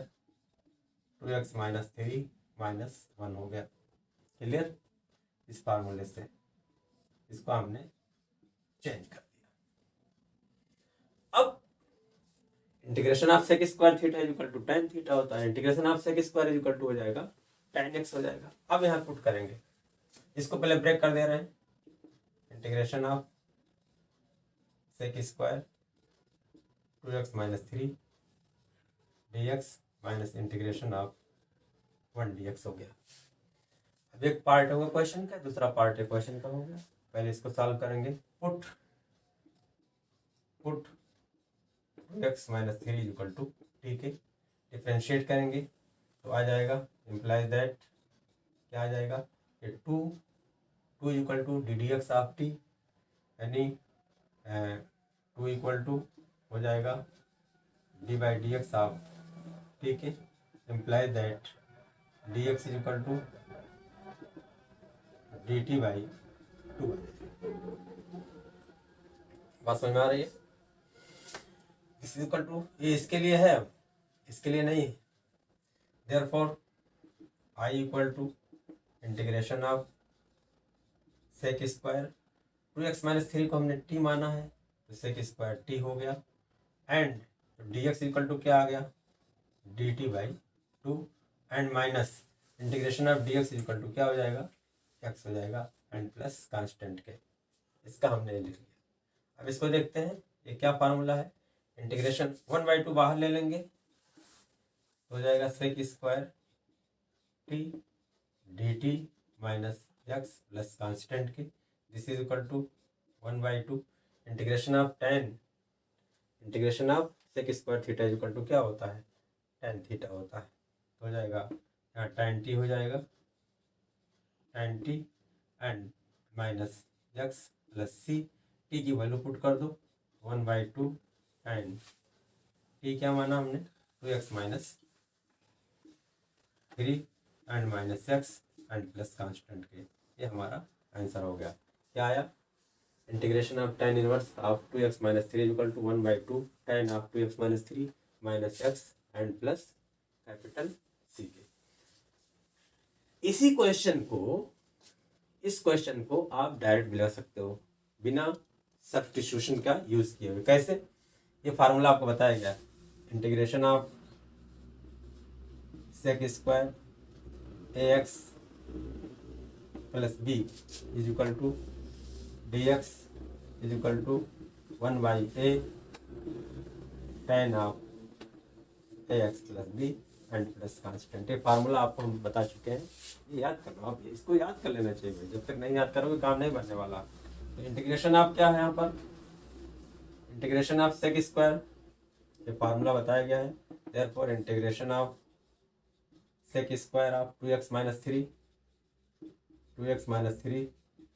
2x-3 -1 हो गया। क्लियर। इस फार्मूले से इसको हमने चेंज कर दिया। अब integration of sec square theta equal to tan theta होता है, integration of sec square equal to हो जाएगा tan x हो जाएगा। अब यहाँ पुट करेंगे, इसको पहले ब्रेक कर दे रहे हैं, integration of sec square 2x-3 dx minus integration of 1 dx हो गया। अब एक पार्ट होगा क्वेश्चन का, दूसरा पार्ट है क्वेश्चन का हो गया। पहले इसको सॉल्व करेंगे, पुट 2x-3 इक्वल टू, ठीक है, डिफ्रेंशिएट करेंगे तो आ जाएगा इम्प्लाइज दैट, क्या आ जाएगा, ये 2 इक्वल टू ddx ऑफ t, यानी 2 इक्वल टू हो जाएगा d/dx ऑफ, ठीक है, implies that dx is equal to dt/2। बात समझ में आ रही है। दिस इज इक्वल टू, ये इसके लिए है, इसके लिए नहीं। Therefore i equal to integration of sec square 2x-3 को हमने t माना है तो सेक स्क्वायर t हो गया, एंड dx इक्वल टू क्या आ गया, dt/2, and minus integration of dx equal to क्या हो जाएगा, x हो जाएगा, एंड प्लस कांस्टेंट के। इसका हमने लिख लिया। अब इसको देखते हैं, ये क्या फार्मूला है, इंटीग्रेशन 1/2 बाहर ले लेंगे तो हो जाएगा sec square t dt minus x plus constant के। This is equal to 1/2 integration of sec square theta equal to क्या होता है, tan थीटा होता है। तो हो जाएगा यहाँ tan t हो जाएगा, tan t and minus x plus c. T की वैल्यू पुट कर दो 1/2 एंड टी क्या माना हमने 2x minus 3 and minus x and plus constant के। ये हमारा आंसर हो गया। क्या आया? Integration of tan inverse of 2x minus 3 equal to 1/2 tan of 2x minus 3 minus x and plus capital c के। इसी क्वेश्चन को, इस क्वेश्चन को आप डायरेक्ट भी लिख सकते हो बिना सब्स्टिट्यूशन का यूज किए हुए। कैसे? ये फार्मूला आपको बताया गया। Integration of sec square a x plus b is equal to d x is equal to 1/a tan of a x plus b and plus constant. ये फार्मूला आपको हम बता चुके हैं, ये याद कर लो। आप इसको याद कर लेना चाहिए भाई, जब तक नहीं याद करोगे काम नहीं बनने वाला। तो इंटीग्रेशन ऑफ क्या है यहाँ पर? इंटीग्रेशन ऑफ सेक स्क्वायर, ये फार्मूला बताया गया है। Therefore integration of sec square of 2x minus 3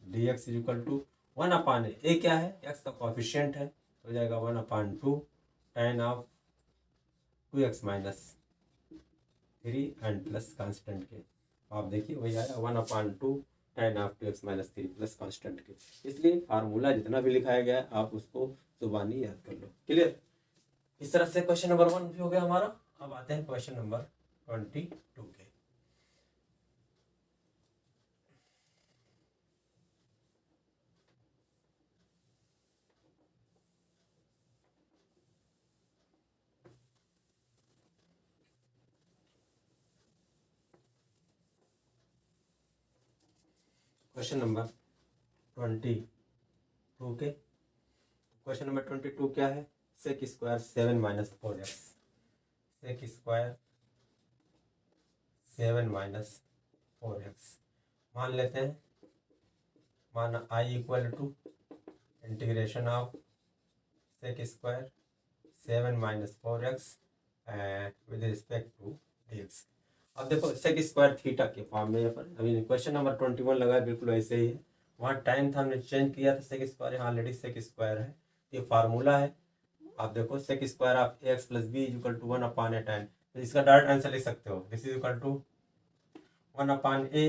dx is equal to 1/a। A क्या है? x का कोफिशिएंट है, तो हो जाएगा 1/2 tan of 2x minus 3 and plus constant के। आप देखिए वही आया 1/2 tan of 2x minus 3 plus constant के। इसलिए फार्मूला जितना भी लिखाया गया है आप उसको जुबानी याद कर लो। क्लियर? इस तरह से क्वेश्चन नंबर 1 भी हो गया हमारा। अब आते हैं क्वेश्चन नंबर 22 के। क्वेश्चन नंबर 22 के। क्वेश्चन नंबर 22 क्या है? Sec square 7 minus 4x। Sec square 7 minus 4x मान लेते हैं। माना i equal to integration of sec square 7 minus 4x with respect to dx। अब देखो सेक स्क्वायर थीटा के फॉर्म में यहाँ पर अभी क्वेश्चन नंबर 21 लगा है, बिल्कुल ऐसे ही है। वहाँ टाइम था, हमने चेंज किया था सेक स्क्वायर, यहाँ ऑलरेडी सेक स्क्वायर है। ये फार्मूला है। आप देखो sec square of x plus b is equal to 1/a tan। तो इसका डायरेक्ट आंसर लिख सकते हो। This is equal to 1/a,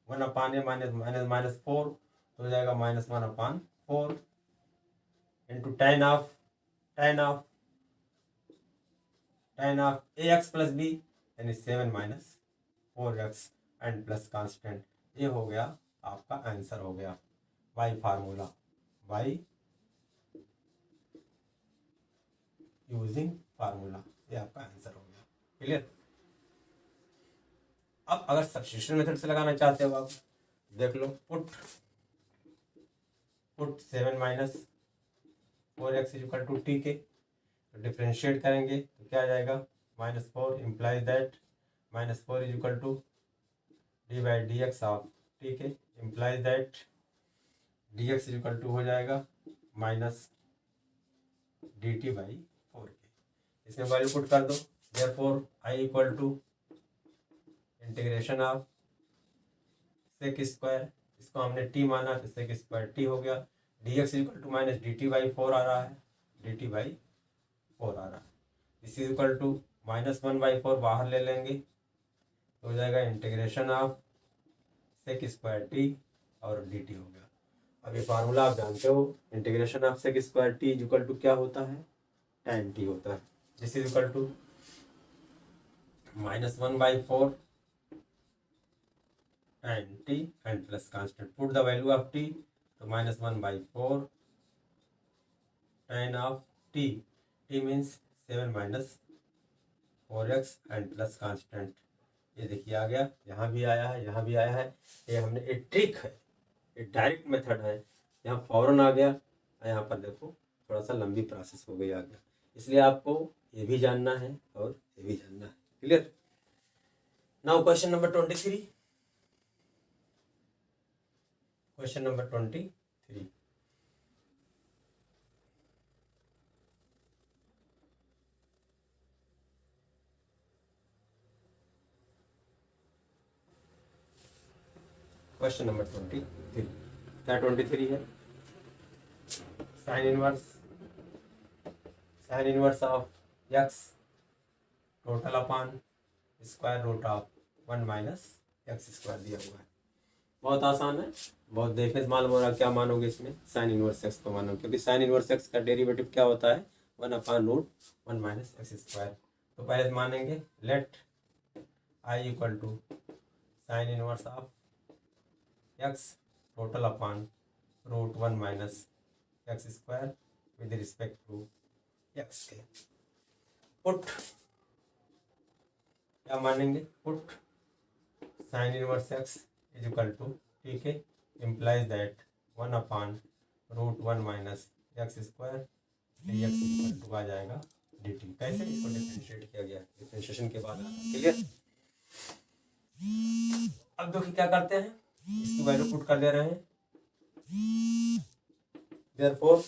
1/a minus minus minus 4 तो हो जाएगा -1/4 into tan of a x plus b यानी 7 minus 4x and plus constant. ये हो गया आपका आंसर हो गया by formula, by using formula. ये आपका आंसर हो गया। क्लियर? अब अगर सब्स्टिट्यूशन मेथड से लगाना चाहते हो आप, देख लो। Put 7 minus 4x is equal to T के डिफ्रेंशिएट करेंगे तो क्या आ जाएगा? -4 implies that -4 is equal to D by D x of T के implies that D x is equal to हो जाएगा माइनस डी टी बाई 4 के। इसमें वैल्यू पुट कर दो। Therefore I equal to integration of sec square, इसको हमने T माना तो सेक स्क्वायर टी हो गया। D x is equal to minus d t by 4 आ रहा है, डी टी बाई 4 आ रहा है। दिस इज इक्वल टू -1/4 बाहर ले लेंगे तो हो जाएगा integration of sec square t और डी टी हो गया। अब ये फार्मूला आप जानते हो, integration of sec square t is equal to क्या होता है? tan टी होता है। This is equal to -1/4 tan t and plus constant. Put the value of t तो -1/4 tan of t, t means 7 minus 4x and plus constant. ये देखिए आ गया, यहाँ भी आया है, यहाँ भी आया है। ये हमने एक ट्रिक है, एक डायरेक्ट मेथड है, यहाँ फौरन आ गया। यहाँ पर देखो थोड़ा सा लंबी प्रोसेस हो गई, आ गया। इसलिए आपको ये भी जानना है और ये भी जानना है। Clear? Now question number 23। Question number 23। Question number 23, क्या 23 है? Sine inverse of x total upon square root of 1 minus x square दिया हुआ है। बहुत आसान है, बहुत देखने से मालूम हो रहा है। क्या मानोगे इसमें? साइन इनवर्स एक्स को मानोगे, क्योंकि साइन इनवर्स एक्स का डेरिवेटिव क्या होता है? 1 upon root 1 minus x square. तो पहले मानेंगे let I equal to sine inverse of x total upon root 1 minus x square with respect to X के। पुट क्या मानेंगे? Put sine inverse X is equal to, ठीक है, implies that 1 upon root 1 minus x square D x equal to आ जाएगा D T. कैसे इसको differentiate किया गया? डिफ्रेंशिएशन के बाद क्लियर। अब देखिए क्या करते हैं, इसकी वैल्यू पुट कर दे रहे हैं। Therefore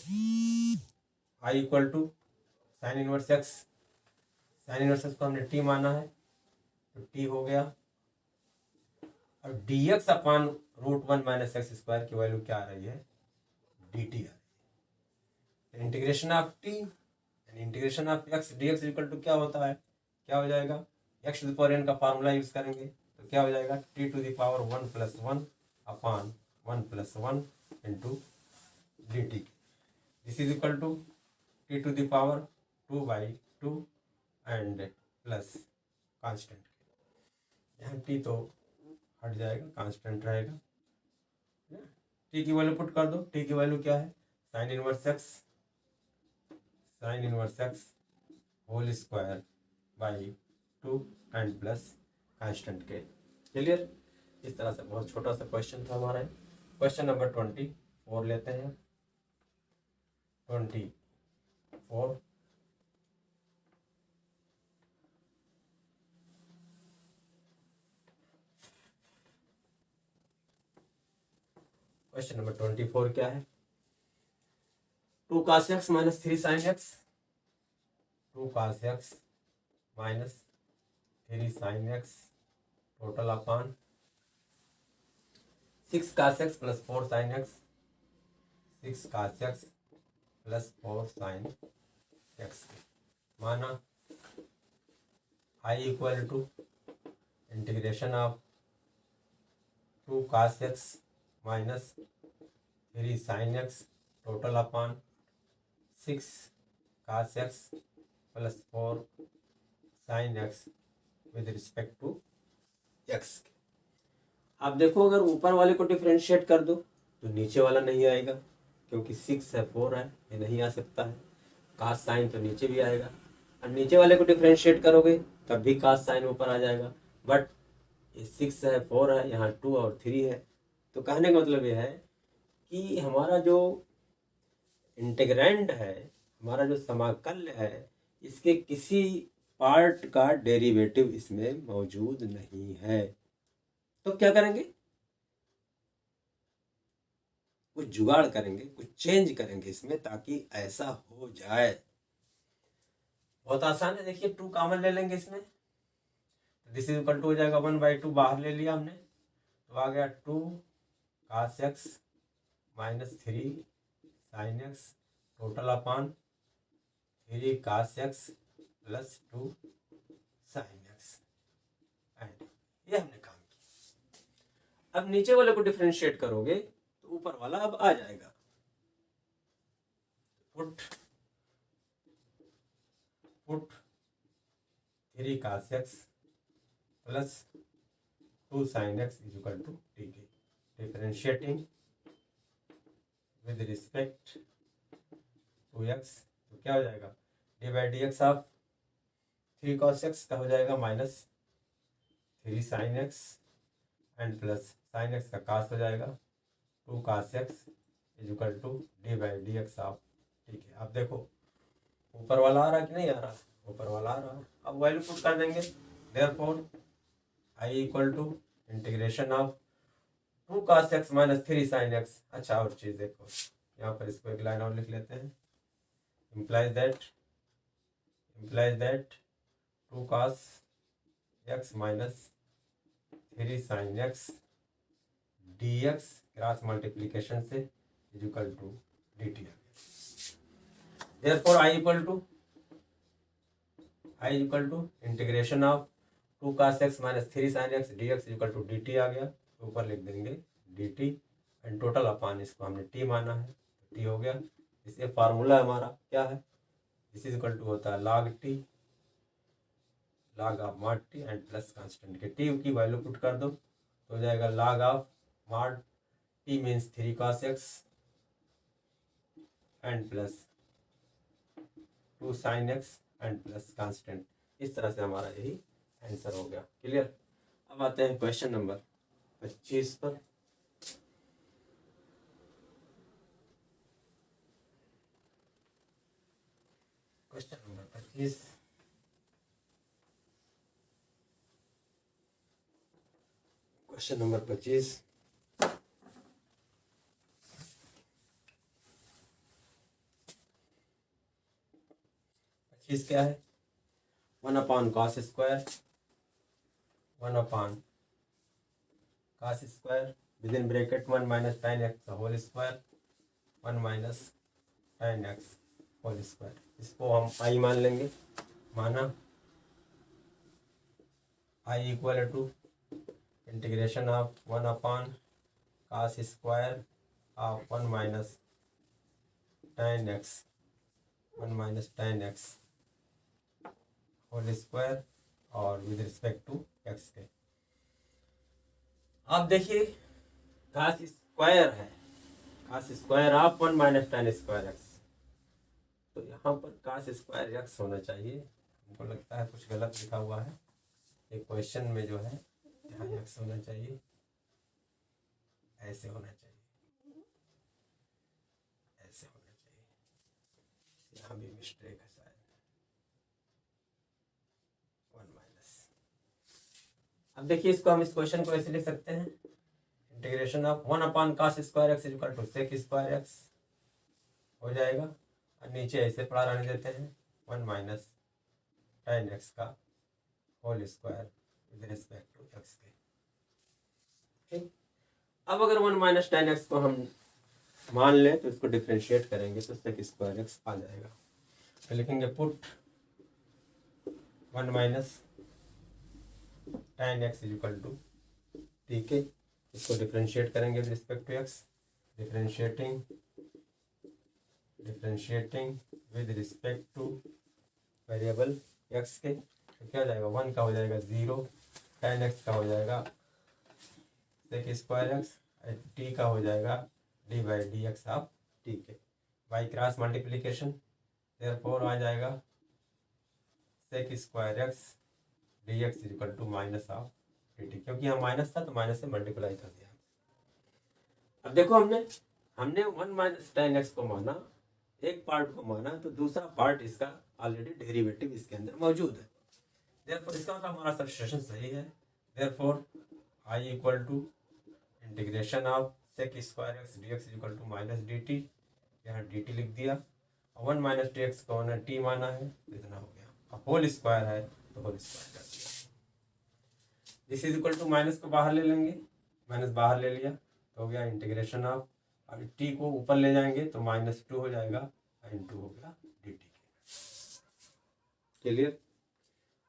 I equal to sine inverse x, sine inverse x को हमने टी माना है तो टी हो गया, और D x upon root 1 minus x square की वैल्यू क्या आ रही है? डी टी आ रही है। Integration of t and integration of x D x equal to क्या होता है? क्या हो जाएगा? X to the power n का फार्मूला यूज करेंगे तो क्या हो जाएगा? T to the power 1 plus 1 upon 1 plus 1 into d t. This is equal to t to the power 2/2 and plus constant. यहाँ टी तो हट जाएगा, कांस्टेंट रहेगा। टी की वैल्यू पुट कर दो। टी की वैल्यू क्या है? Sine inverse x whole square by 2 and plus constant के। क्लियर। इस तरह से बहुत छोटा सा क्वेश्चन था हमारा। क्वेश्चन नंबर 24 लेते हैं। 24 क्वेश्चन नंबर 24 क्या है? 2 cos x minus 3 sin x, 2 cos x minus 3 sin x total upon 6 cos x plus 4 sin x, 6 cos x plus 4 sin x माना I equal to integration of 2 cos x minus 3 sin x total upon 6 cos x plus 4 sin x with respect to x। आप देखो अगर ऊपर वाले को differentiate कर दो तो नीचे वाला नहीं आएगा, क्योंकि 6 है 4 है, ये नहीं आ सकता है। cos साइन तो नीचे भी आएगा, और नीचे वाले को डिफ्रेंशिएट करोगे तब भी cos साइन ऊपर आ जाएगा। बट ये 6 है 4 है, यहाँ 2 और 3 है। तो कहने का मतलब ये है कि हमारा जो इंटीग्रैंड है, हमारा जो समाकल्य है, इसके किसी पार्ट का डेरिवेटिव इसमें मौजूद नहीं है। तो क्या करेंगे? कुछ जुगाड़ करेंगे, कुछ चेंज करेंगे इसमें, ताकि ऐसा हो जाए। बहुत आसान है। देखिए 2 कॉमन ले लेंगे इसमें, दिस इज इक्वल टू हो जाएगा 1/2, बाहर ले लिया हमने तो आ गया 2 cos x minus 3 sin x total upon 3 cos x plus 2 sin x। And ये हमने काम किया। अब नीचे वाले को डिफरेंशिएट करोगे तो ऊपर वाला अब आ जाएगा। Put 3 cos x plus 2 sin x is equal to, ठीक है, differentiating with respect to x तो क्या हो जाएगा? D by D x of 3 cos x का हो जाएगा minus 3 sin x and plus sin x का cos हो जाएगा 2 cos x is equal to D by D x of, ठीक है। अब देखो ऊपर वाला आ रहा है कि नहीं आ रहा? ऊपर वाला आ रहा है। अब वैल्यू पुट कर देंगे। Therefore I equal to integration of 2 cos x minus 3 sin x। अच्छा और चीज़ देखो, यहाँ पर इसको एक लाइन और लिख लेते हैं। implies that 2 cos x minus 3 sin x dx cross multiplication से is equal to dt। Therefore i equal to integration of 2 cos x minus 3 sin x dx equal to dt आ गया, तो ऊपर लिख देंगे dt एंड टोटल अपान इसको हमने t माना है, t हो गया। इसके फार्मूला हमारा क्या है, दिस इज इक्वल टू होता है log t log of mod t and plus constant के t की वैल्यू पुट कर दो तो हो जाएगा log of mod t means 3 cos x and plus 2 sin x and plus constant. इस तरह से हमारा यही आंसर हो गया। क्लियर। अब आते हैं क्वेश्चन नंबर 25 पर। क्वेश्चन नंबर 25 क्वेश्चन नंबर 25 क्या है, 1 cos square 1 cos square with in bracket 1 minus tan x whole square 1 minus tan x whole square. इसको हम i मान लेंगे, माना i equal to integration of 1 cos square of 1 minus tan x whole square और with respect to x के। आप देखिए cos square है, cos square of 1 minus tan square x, तो यहाँ पर cos स्क्वायर x होना चाहिए। हमको लगता है कुछ गलत लिखा हुआ है, एक क्वेश्चन में जो है यहाँ x होना चाहिए, ऐसे होना चाहिए, ऐसे होना चाहिए, यहाँ भी मिस्टेक है शायद 1 माइनस। अब देखिए इसको हम इस क्वेश्चन को ऐसे लिख सकते हैं, integration of 1 cos square x equal to sec square x हो जाएगा, और नीचे ऐसे पढ़ा रहने देते हैं 1 माइनस tan x का whole square with respect to x के। ठीक। अब अगर 1 माइनस tan x को हम मान लें तो इसको डिफ्रेंशिएट करेंगे तो sec स्क्वायर x आ जाएगा। तो लिखेंगे put 1 minus tan x is equal to, ठीक है, इसको डिफ्रेंशिएट करेंगे with respect to x, differentiating with respect to variable x के, तो क्या हो जाएगा 1 का हो जाएगा 0, tan x का हो जाएगा sec स्क्वायर x, t का हो जाएगा d by D x of t के, बाई क्रॉस मल्टीप्लीकेशन, देयरफॉर आ जाएगा sec square x dx is equal to minus of dt, क्योंकि यहाँ माइनस था तो माइनस से मल्टीप्लाई कर दिया। अब देखो हमने 1 माइनस tan x को माना, एक पार्ट को माना, तो दूसरा पार्ट इसका ऑलरेडी डेरिवेटिव इसके अंदर मौजूद है, देयरफॉर इसका मतलब हमारा सब्स्टिट्यूशन सही है। Therefore i equal to integration of sec square x dx is equal to minus dt, यहाँ dt लिख दिया, 1 माइनस dx को हमने t माना है, इतना हो गया। अब होल स्क्वायर है तो होल स्क्वायर कर दिया, this is equal to minus को बाहर ले लेंगे, माइनस बाहर ले लिया तो हो गया इंटीग्रेशन ऑफ, अब t को ऊपर ले जाएंगे तो -2 हो जाएगा, इन 2 हो गया dt। क्लियर।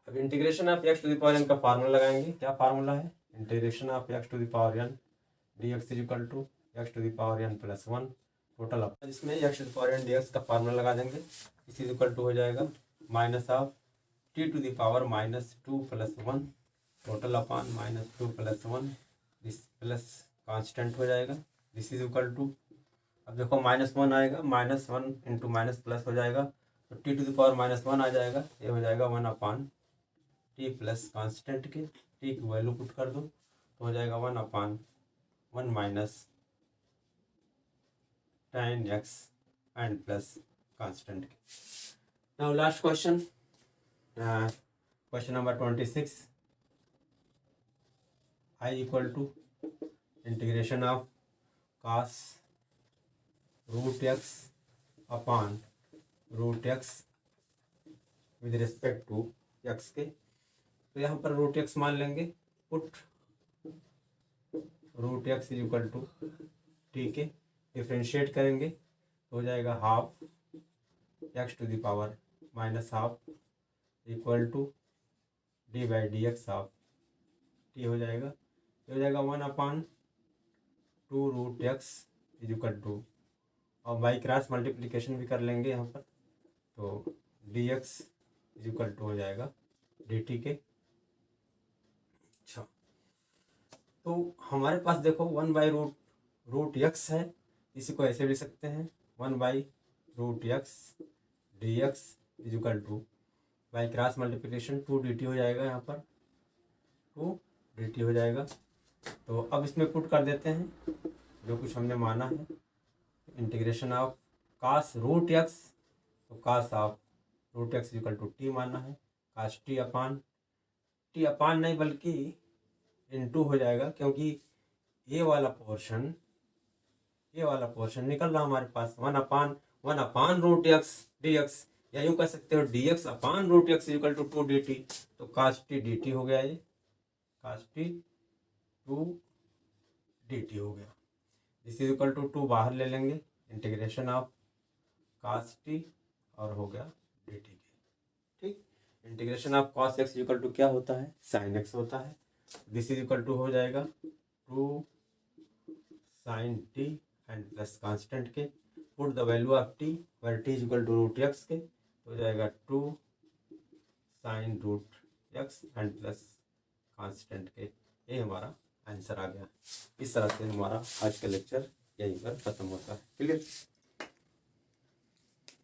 अब integration of x to the power n का फार्मूला लगाएंगे, क्या फार्मूला है, integration of x to the power n dx is equal to x to the power n plus 1 total up, इसमें x to the power n dx का formula लगा देंगे, इस is equal to हो जाएगा minus of t to the power -2 plus 1 total upon -2 plus 1, this plus constant हो जाएगा, this is equal to, अब देखो -1 आएगा, -1 इंटू माइनस प्लस हो जाएगा, तो t टू द पावर -1 आ जाएगा, ये हो जाएगा 1 अपान टी प्लस कांस्टेंट के, टी की वैल्यू पुट कर दो तो हो जाएगा 1 अपान 1 minus tan x and plus constant के। Now last question, question number 26, i equal to integration of cos root x upon root x with respect to x के, तो यहाँ पर रूट x मान लेंगे, put root x is equal to T के differentiate करेंगे तो हो जाएगा half x to the power minus half equal to D by D x half t हो जाएगा। ये हो जाएगा 1/2 root x is equal to, और बाई क्रॉस मल्टीप्लिकेशन भी कर लेंगे यहाँ पर, तो d x is equal to हो जाएगा डी टी के। अच्छा, तो हमारे पास देखो 1/रूट एक्स है, इसी को ऐसे लिख सकते हैं 1/रूट X D x is equal to by cross multiplication 2 D T हो जाएगा, यहाँ पर 2 डी टी हो जाएगा। तो अब इसमें पुट कर देते हैं जो कुछ हमने माना है, integration of cos root X, तो cos of root x equal to T माना है, कास टी अपान नहीं बल्कि इनटू हो जाएगा, क्योंकि ये वाला पोर्शन निकल रहा हमारे पास 1/1 रूट एक्स डी एक्स, या यूँ कह सकते हो d x upon root x equal to 2 D t, तो कास टी डी टी हो गया, ये कास टी 2 डी टी हो गया। दिस इज इक्वल टू 2 बाहर ले लेंगे, इंटीग्रेशन ऑफ कास टी और हो गया डी टी के। ठीक, integration of cos x equal to क्या होता है, साइन एक्स होता है। दिस इज इक्वल टू हो जाएगा 2 sine t and plus constant के, put the value of t where t is equal to root x के, तो हो जाएगा 2 sine root x and plus constant के। ये हमारा आंसर आ गया। इस तरह से हमारा आज का लेक्चर यहीं पर खत्म होता है। क्लियर।